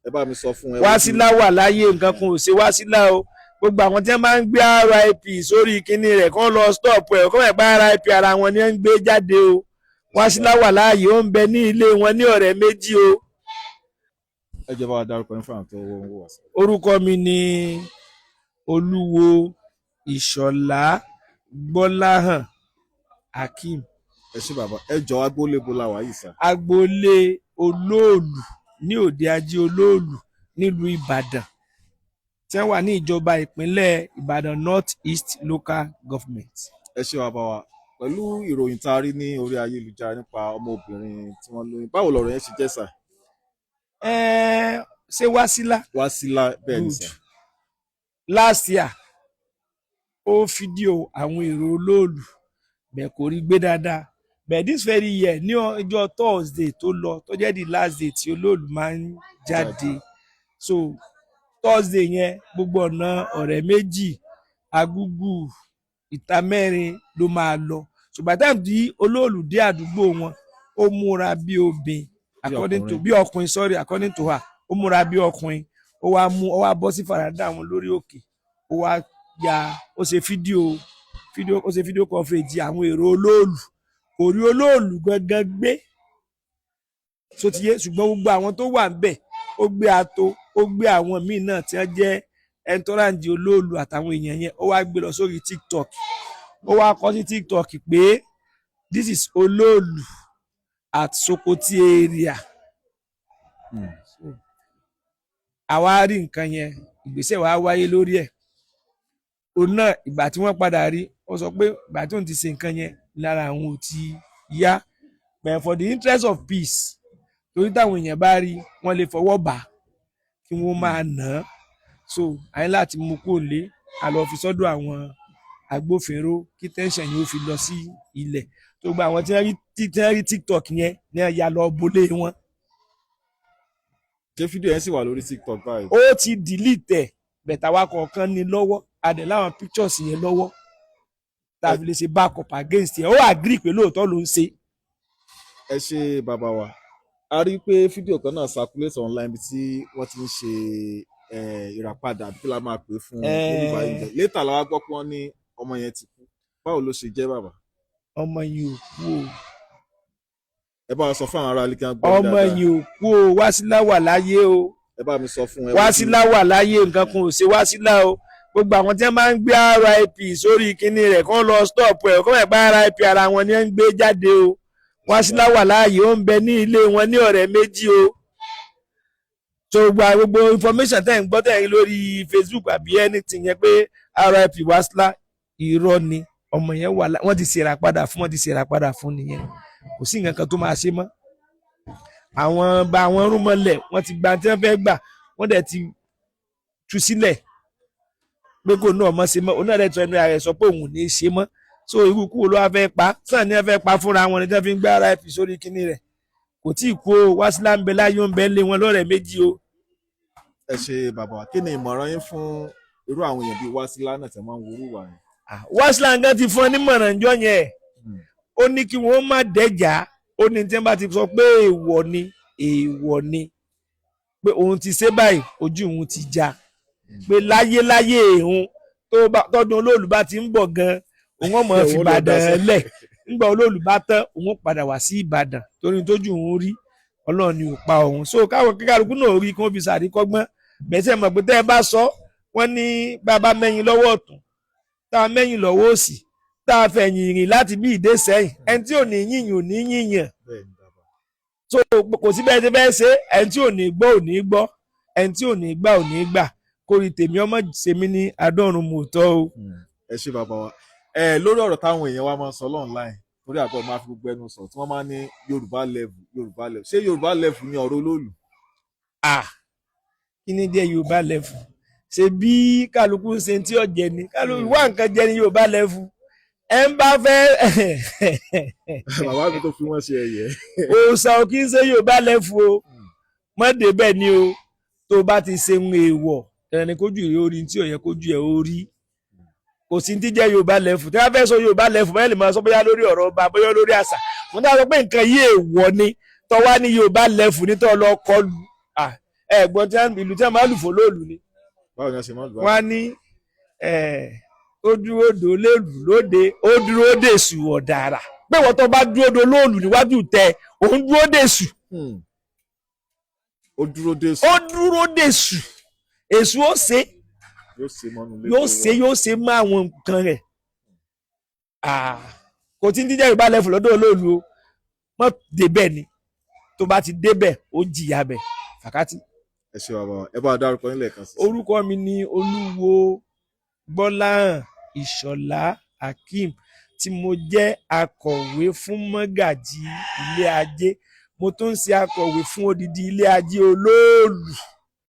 ẹ bá mi sọ fún ẹ. Wásílà wà láyé, nǹkan kan ò ṣe Wásílà o. Gbogbo àwọn tí wọ́n máa ń gbé RIP sórí kinní rẹ̀ kán lọ stop ẹ̀ kán ẹ̀gbá RIP ara wọn ni wọ́n ń gbé jáde o. Wásílà wà láàyè, ó ń bẹ ní ilé wọn ní ọ̀rẹ́ méjì o. ẹ jẹ́ bá wa dárúkọ yín fún àwọn tó ń wò wá sí. Orúkọ mi ni Olúwo Ìṣọ̀lá Gbọ́láhàn Akeem. ẹ ṣé bàbá, ẹ jọ agboolé bo la wà yìí sà. Agboolé Olóòlù ní Òde Ajé Olóòlù nílùú Ìbàdàn tí wọ́n wà ní ìjọba ìpínlẹ̀ Ìbàdàn North East Local Government. ẹ ṣé bàbá wa, pẹ̀lú ìròyìn tá a rí ní orí ayélujára nípa ọmọbìnrin tí wọ́n lóyún, báwo lọ̀rọ̀ yẹn ṣe jẹ́ sà? Ṣé Wásílà? Wásílà bẹ́ẹ̀ ni sà. Last year ó fídíò àwọn èrò Olóòlù bẹ́ẹ̀ kò rí gbé dáadáa, but this very year ní ọjọ́ Thursday tó lọ tó jẹ́ the last day tí Olóòlù máa ń jáde, so Thursday yẹn gbogbo ọ̀nà ọ̀rẹ́ méjì Agúgù Ìta Mẹ́rin ló máa lọ, ṣùgbọ́n táwọn tí Olóòlù dé àdúgbò wọn ó múra bí obìnrin according to her ó múra bí ọkùnrin, ó wá bọ́ sí fàràdà wọn lórí òkè, ó wá ó ṣe fídíò coverage àwọn èrò Olóòlù, kò rí Olóòlù gangan gbé sotiye, ṣùgbọ́n gbogbo àwọn tó wà níbẹ̀ ó gbé ato, ó gbé àwọn míì náà tí wọ́n jẹ́ ẹntọ́ràǹdì Olóòlù àtàwọn èèyàn yẹn, ó wá gbé lọ sórí TikTok, ó wá kọ sí TikTok pé this is Olóòlù at Sokoti area. Àwa rí nǹkan yẹn, ìgbésẹ̀ wa wáyé lórí ẹ̀. Òun náà ìgbà tí wọ́n padà rí, ó sọ pé ìgbà tí òun ti ṣe nǹkan yẹn lára àwọn ò ti yá, but for the interest of peace, torí táwọn èèyàn bá rí wọ́n lè fọwọ́ bà kí wọ́n máa nà án, so àyìn láti mú kó lé a lọ fi sọ́dọ̀ àwọn agbófinró kí tẹ́ńṣàn yóò fi lọ sí ilẹ̀, tó gba àwọn tí wọ́n rí TikTok yẹn ní ẹ̀yà lọ bolé wọn. ṣé fídíò yẹn sì wà lórí TikTok báyìí? Ó ti delete ẹ̀, bẹ̀tà wa kọ̀ọ̀kan ní lọ́wọ́, adẹ̀ láwọn pictures yẹn lọ́wọ́ tàbí lè ṣe back up against ẹ̀, ó agree pé lóòótọ́ ló ń ṣe. ẹ ṣé bàbá wa, a rí i pé fídíò kan náà circulate online bí tí wọ́n ti ń ṣe ìràpadà bí la máa pè fún oníbàárà yìí, later la wá gbọ́ pé wọ́n ní ọmọ yẹn ti kú, báwo ló ṣe jẹ́ bàbá? Ọmọ yìí ò kú o. ẹ bá wa sọ fún àwọn ará ilé kí wọ́n gbọ́ dáadáa. Ọmọ yìí ò kú o, Wásílà wà láyé o. ẹ bá mi sọ fún ẹ. Wásílà wà láyé, nǹkan kan ò ṣe Wásílà o. Gbogbo àwọn tí wọ́n máa ń gbé RIP sórí kinní rẹ̀ kán lọ stop ẹ̀ kán ẹ̀gbá RIP ara wọn ni wọ́n ń gbé jáde o. Wásílà wà láàyè, ó ń bẹ ní ilé wọn ní ọ̀rẹ́ méjì o. So gbogbo information tẹ́ ń gbọ́ tẹ́ ń lórí Facebook àbí anything yẹn pé RIP Wásílà irọ́ ni, ọmọ yẹn wà wọ́n ti ṣèrà padà fún nìyẹn, kò sí nǹkan kan tó máa ṣe mọ́. Àwọn rúmọlẹ̀ wọ́n ti gba tí wọ́n fẹ́ gbà, wọ́n dẹ̀ ti tú sílẹ̀ pé kò náà mọ́ ṣe mọ́, òun náà dẹ̀ tọ́ ẹnu ara ẹ̀ sọ pé òun ò ní ṣe mọ́. So irú kú ló wá fẹ́ pa, sàn ni wọ́n fẹ́ pa fúnra wọn ni tí wọ́n fi ń gbé RIP sórí kinní rẹ̀, kò tí ì kú o. Wásílà ń bẹ láyé, ó ń bẹ lé wọn lọ́rẹ̀ méjì o. ẹ ṣé bàbá, kí ni ìmọ̀ràn yín fún irú àwọn èèyàn bíi Wásílà náà tẹ̀ máa ń worú wà yẹn? Wásílà nǹkan ti fún ọ nímọ̀ràn jọ yẹn, ó ní kí wọ́n má dẹ́jà, ó ní tí wọ́n bá ti sọ pé èèwọ̀ ni pé òun ti ṣe báyìí ojú òun ti já, pé láyé òun tọ́dún Olóòlù bá ti ń bọ̀ gan òun ọmọ fi Ìbàdàn lẹ̀, nígbà Olóòlù bá tán òun padà wá sí Ìbàdàn torí tójú òun rí Ọlọ́run ni ò pa òun. So káwọn kíkàlùkù náà rí kí wọ́n fi ṣàríkọ́gbọ́n, bẹ́sẹ̀ mọ̀ pé tẹ́ ẹ bá sọ wọ́n ní bàbá mẹ́yìn lọ́wọ́ ọ̀tún tá a mẹ́yìn lọ́wọ́ òsì tá a fẹ̀yìn rìn láti bí ìdé sẹ́yìn, ẹni tí ò ní yìnyín ò ní yìnyín. So kò sí bẹ́ẹ̀ tí bẹ́ẹ̀ ṣe, ẹni tí ò ní gbọ́ ò ní gbọ́, ẹni tí ò ní gbà ò ní gbà, kórìí tèmi ọmọ ṣèmi ní adọ́run mòótọ́ o. ẹ ṣé bàbá wa, lórí ọ̀rọ̀ táwọn èèyàn wa máa ń sọ online torí àgbọ̀ máa fi gbogbo ẹnu sọ tí wọ́n máa ń ní Yorùbá level, ṣé Yorùbá level ni ọ̀rọ̀ Olóòlù? Kí ni jẹ́ Yorùbá level? Ṣe bí kálukú ṣe tí ó jẹ ni, kálukú wá nǹkan jẹ ní Yorùbá level. Ẹ ń bá fẹ́ bàbá mi tó fi wọ́n ṣe ẹ̀yẹ. òòṣà ò kí ń ṣe Yorùbá level o, mọ́dé bẹ́ẹ̀ ni o, tó bá ti ṣe ń èèwọ̀ ẹni kójú ìrè orí tí ò yẹ kójú ẹ̀ orí, kò sí ti jẹ́ Yorùbá level. Tí wọ́n fẹ́ sọ Yorùbá level bẹ́ẹ̀ lè máa sọ bóyá lórí ọ̀rọ̀ ọba bóyá lórí àṣà, wọ́n dá sọ pé nǹkan yìí èèwọ̀ ni tọ́wá ní Yorùbá level ní tọ́ lọ kọlù, ẹ̀gbọ́n tí ìlú tí wọ́n máa lù fún lóòlù ni báwo ni a ṣe máa ń lù wọ́n á ní ó dúró dò lélù lóde ó dúró dèṣù ọ̀dàrà pé wọ́n tó bá dúró dò lóòlù níwájú tẹ òun dúró dèṣù ó dúró dé ó dúró dèṣù èṣù ó ṣe yóò ṣe mọ́nu lé yóò ṣe mọ́ àwọn nǹkan rẹ̀ kò tí ń díjẹ́ Yorùbá lẹ́fù lọ́dọ̀ olóòlù o mọ́ débẹ̀ ni tó bá ti débẹ̀ ó jìyà bẹ̀ fàkátì. ẹ ṣe bàbá ẹ bá dárúkọ nílẹ̀ kan sí. orúkọ mi ni Olúwo Gbọ́láhàn Ìṣọ̀lá Akeem tí mo jẹ́ akọ̀wé fún mọ́gàjí ilé ajé mo tún ń ṣe akọ̀wé fún odidi ilé ajé olóòlù.